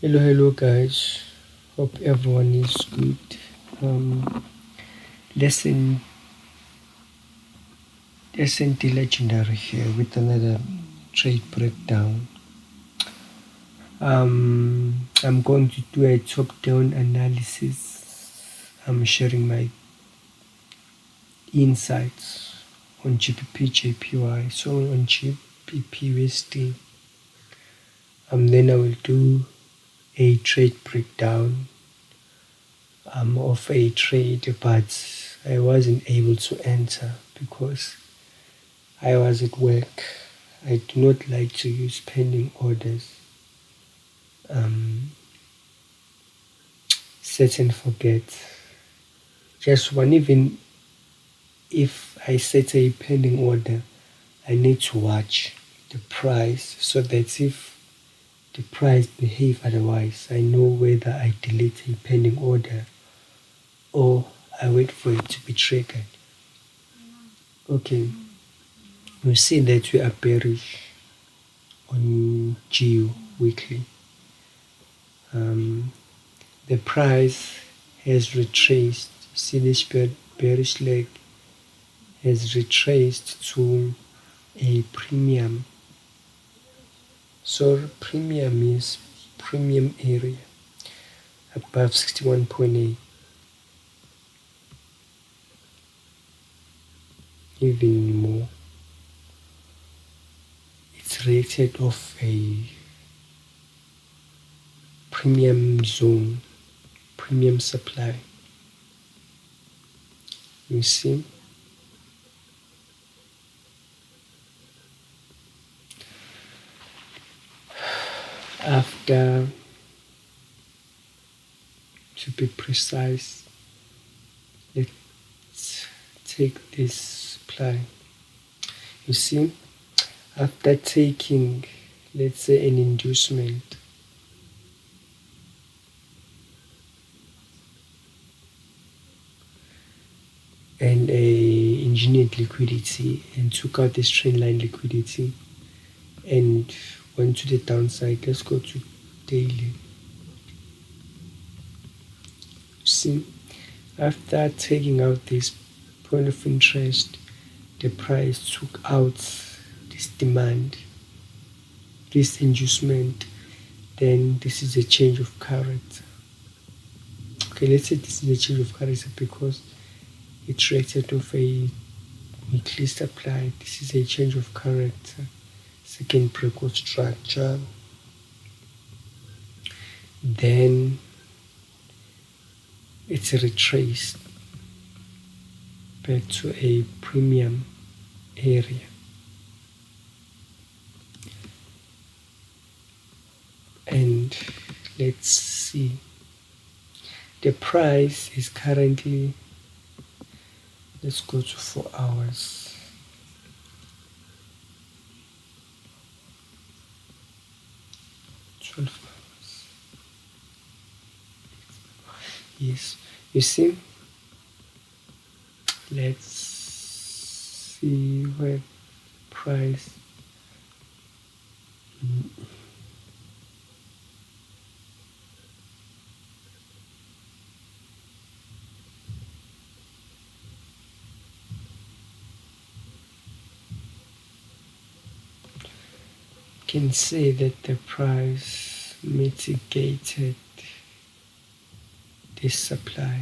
Hello guys. Hope everyone is good. Lesson lesson the legendary here with another trade breakdown. I'm going to do a top-down analysis. I'm sharing my insights on GBP JPY, so on GBP USD. Then I will do a trade breakdown of a trade, but I wasn't able to enter because I was at work. I do not like to use pending orders. Set and forget. Just one, even if I set a pending order, I need to watch the price so that if the price behave otherwise, I know whether I delete a pending order or I wait for it to be triggered. Okay, we see that we are bearish on GU weekly. The price has retraced. See this bearish leg has retraced to a premium. So premium is premium area above 61.8, even more. It's rated off a premium zone, premium supply. You see, after, to be precise, let's take this supply. You see, after taking, let's say, an inducement, and a engineered liquidity and took out this trend line liquidity and went to the downside. Let's go to daily. See, after taking out this point of interest, the price took out this demand, this inducement, then this is a change of character. Okay, let's say this is a change of character because it reacted of a weekly supply. This is a change of character, second break of structure. Then it's retraced back to a premium area. And let's see, the price is currently, let's go to 4 hours. Yes, you see, let's see where price, can say that the price mitigated this supply.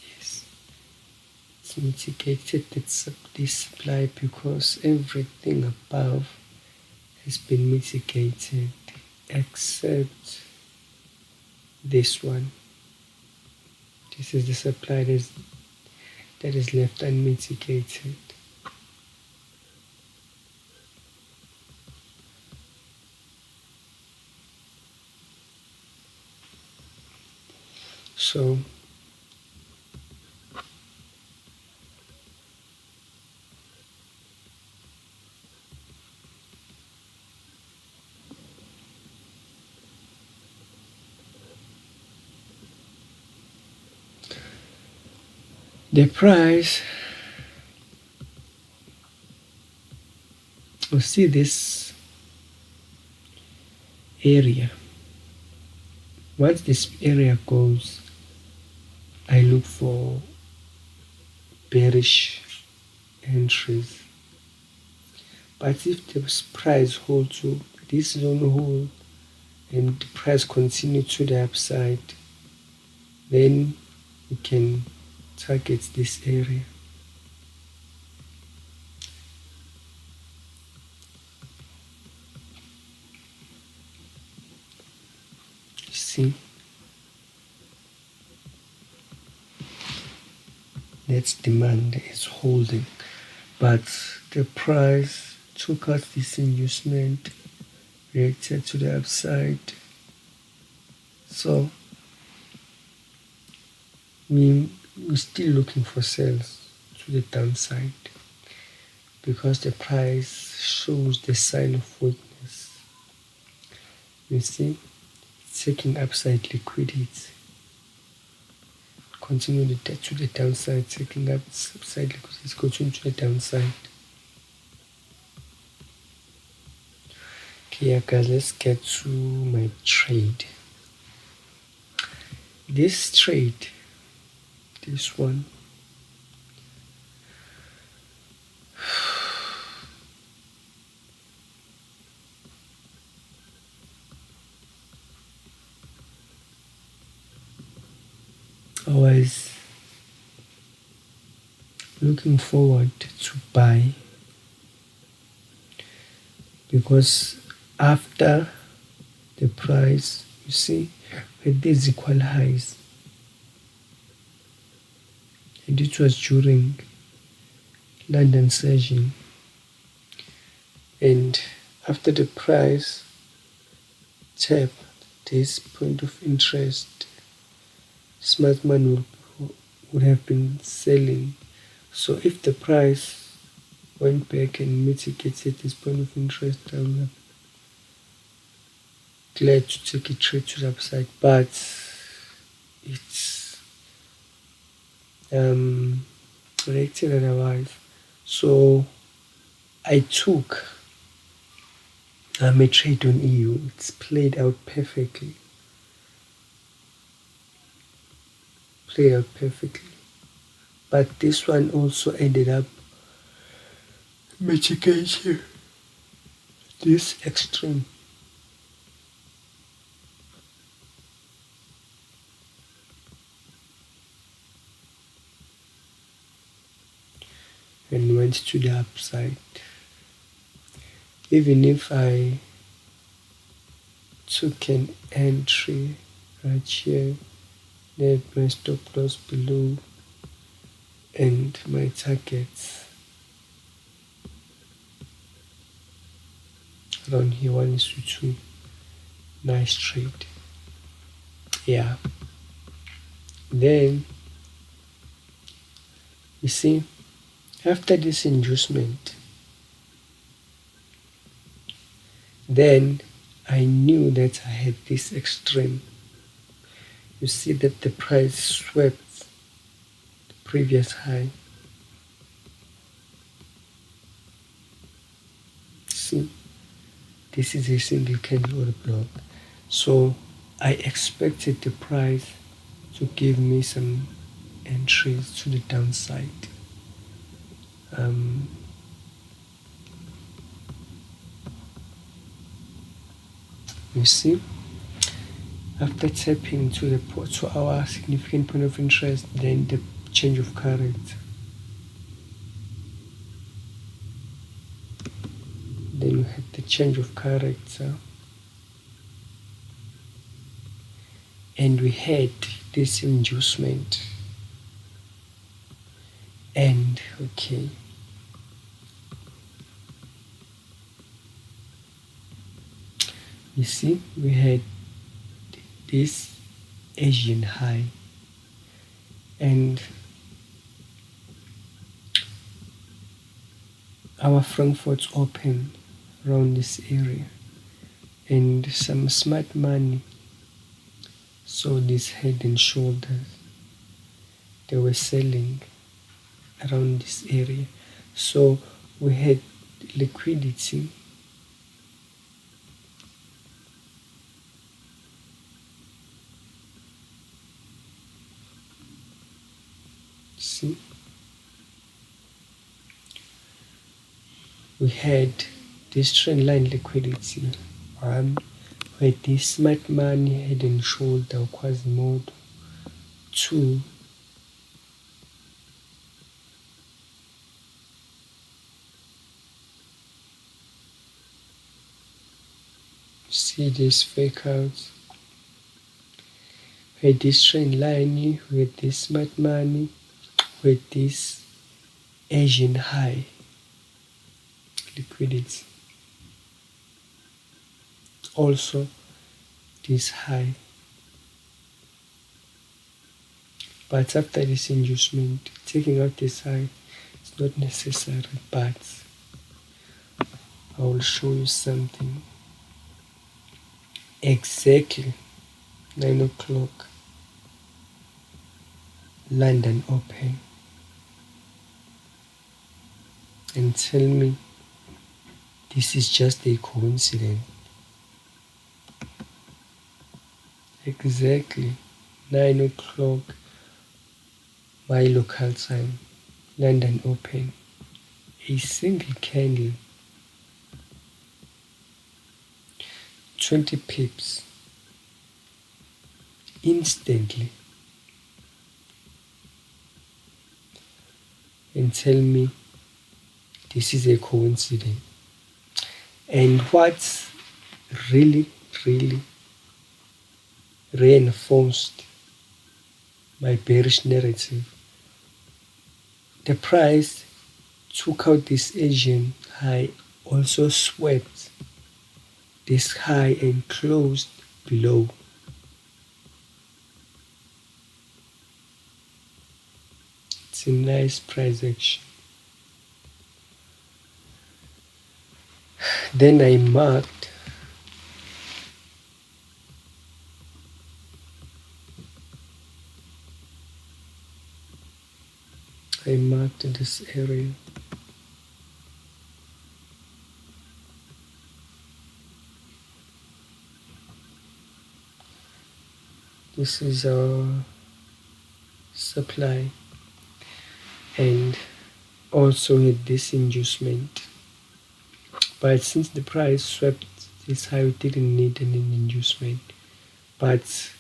Yes, it's mitigated this supply because everything above has been mitigated except this one. This is the supply that is left unmitigated. So the price You see this area. Once this area goes, I look for bearish entries. But if the price holds to this zone hold and the price continue to the upside, then we can target this area. See, that's demand is holding, but the price took out this inducement, reacted to the upside. So we're still looking for sales to the downside because the price shows the sign of weakness. You see, it's taking upside liquidity. Continue to the downside, taking upside liquidity, continue to the downside. Okay, guys, let's get to my trade. This trade, this one, I was looking forward to buy because after the price, you see, with these equal highs, and it was during London surging, and after the price tapped this point of interest, smart money would have been selling. So if the price went back and mitigated this point of interest, I would have glad to take a trade to the upside, but it's reacted otherwise. So I took a trade on EU. It's played out perfectly. But this one also ended up mitigating this extreme. And went to the upside. Even if I took an entry right here, then my stop loss below and my targets around here, 1:2. Nice trade. Yeah. Then you see, after this inducement, then I knew that I had this extreme. You see that the price swept the previous high. See, this is a single candle or a block. So I expected the price to give me some entries to the downside. You see, after tapping to our significant point of interest, then the change of character. Then we had the change of character, and we had this inducement. And okay, you see, we had this Asian high, and our Frankfurt's open around this area, and some smart money saw this head and shoulders. They were selling around this area. So we had liquidity. See, we had this trend line liquidity, where this smart money head and shoulder Quasimodo. 2, see this fake out, where this trend line with this smart money with this Asian high liquidity, also this high. But after this inducement, taking out this high is not necessary, but I will show you something. Exactly 9 o'clock London open, and tell me this is just a coincidence. Exactly 9 o'clock my local time, London open, a single candle, 20 pips, instantly, and tell me this is a coincidence. And what's really reinforced my bearish narrative, the price took out this Asian high, also swept this high and closed below. It's a nice price action. Then I marked this area. This is our supply, and also with this inducement. But since the price swept this high, we didn't need any inducement. But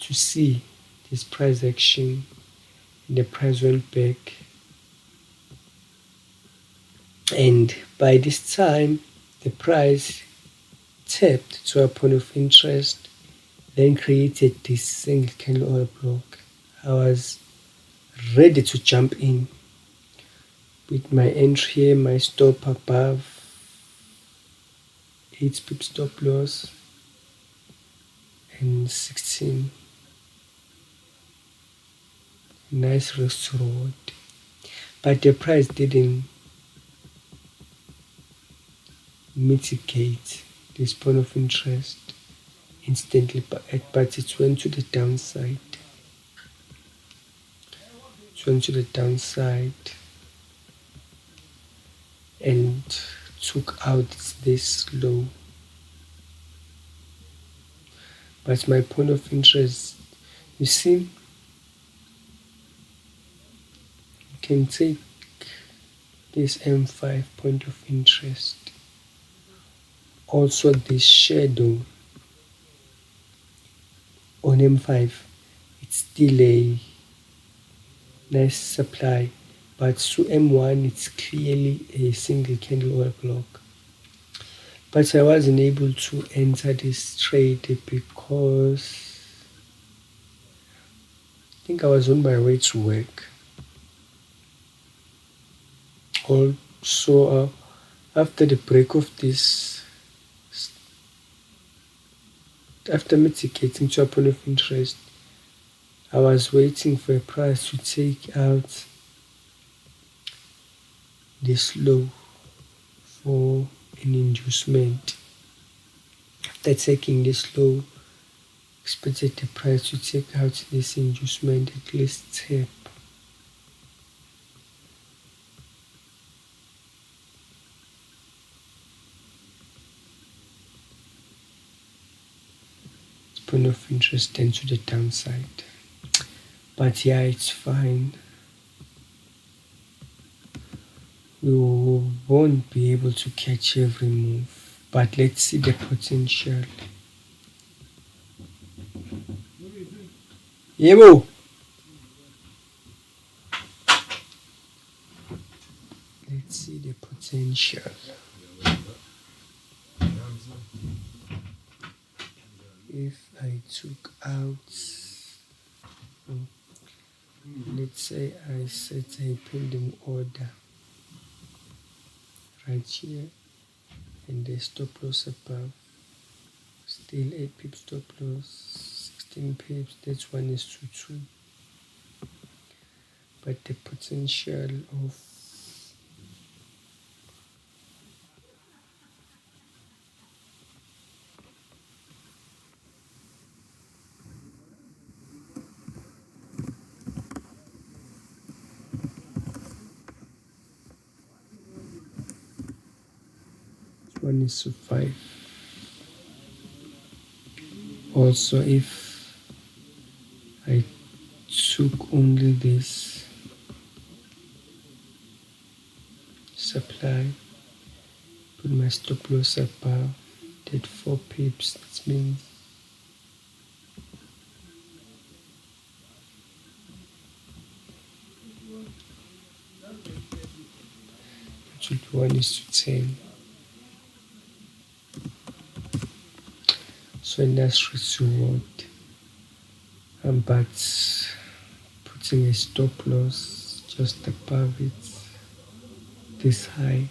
to see this price action, the price went back, and by this time the price tapped to a point of interest, then created this single candle order block. I was ready to jump in with my entry here, my stop above 8 pip stop loss and 16. Nice risk to reward, but the price didn't mitigate this point of interest instantly, but it went to the downside. It went to the downside and took out this low. But my point of interest, you see, you can take this M5 point of interest, also this shadow on M5, it's still a nice supply, but through M1 it's clearly a single candle order block. But I wasn't able to enter this trade because I think I was on my way to work. Also, after the break of this, after mitigating to a point of interest, I was waiting for a price to take out this low for an inducement. After taking this low, expected the price to take out this inducement, at least tap. point of interest tend to the downside. But yeah, it's fine. We won't be able to catch every move, but let's see the potential. Yebo! Let's see the potential. If I took out, let's say I set a pending order right here and the stop loss above, still 8 pips stop loss, 16 pips, that's 1:2. But the potential of it's 1:5. Also, if I took only this supply, put my stop loss above, did 4 pips, that means it should be 1:10. So industry reward, but putting a stop loss just above it, this high,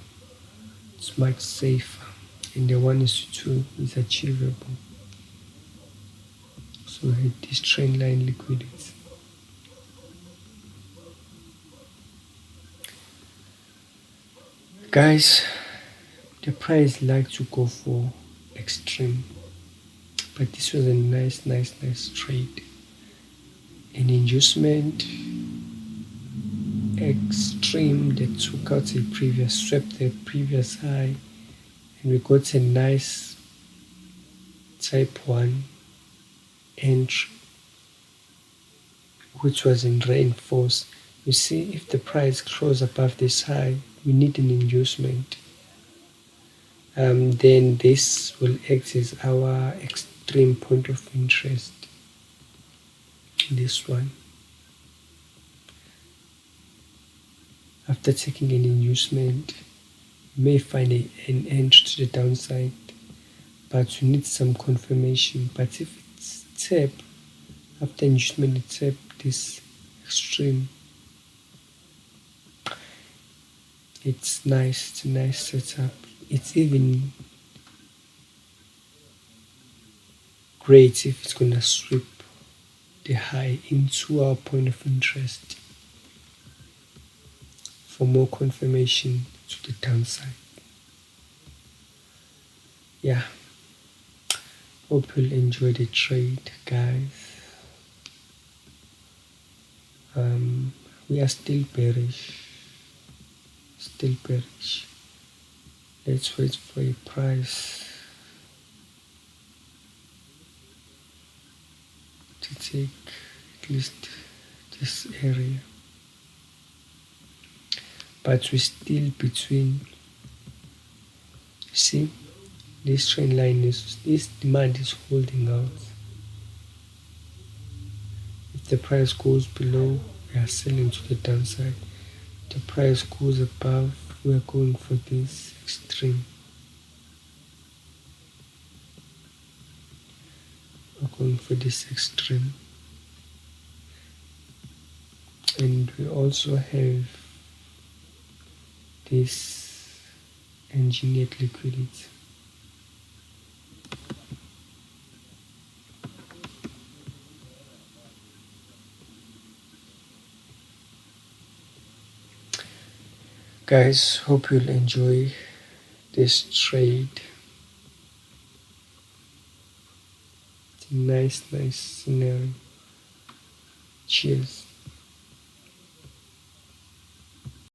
it's much safer, and the 1:2 is achievable. So we had this trend line liquidity. Guys, the price like to go for extreme, but this was a nice trade. An inducement, extreme that took out a previous, swept the previous high, and we got a nice type 1 entry, which was in reinforce. You see, if the price grows above this high, we need an inducement. Then this will act as our extreme point of interest. This one. After taking an inducement, you may find an entry to the downside, but you need some confirmation. But if it's tap, after inducement, it's tap this extreme. It's nice, it's a nice setup. It's even great if it's gonna sweep the high into our point of interest for more confirmation to the downside. Yeah, hope you'll enjoy the trade, guys. We are still bearish. Let's wait for a price to take at least this area, but we're still between. See, this trend line this demand is holding out. If the price goes below, we are selling to the downside. If the price goes above, we are going for this extreme. We're going for this extreme. And we also have this engineered liquidity. Guys, hope you'll enjoy this trade. It's a nice scenario. Cheers.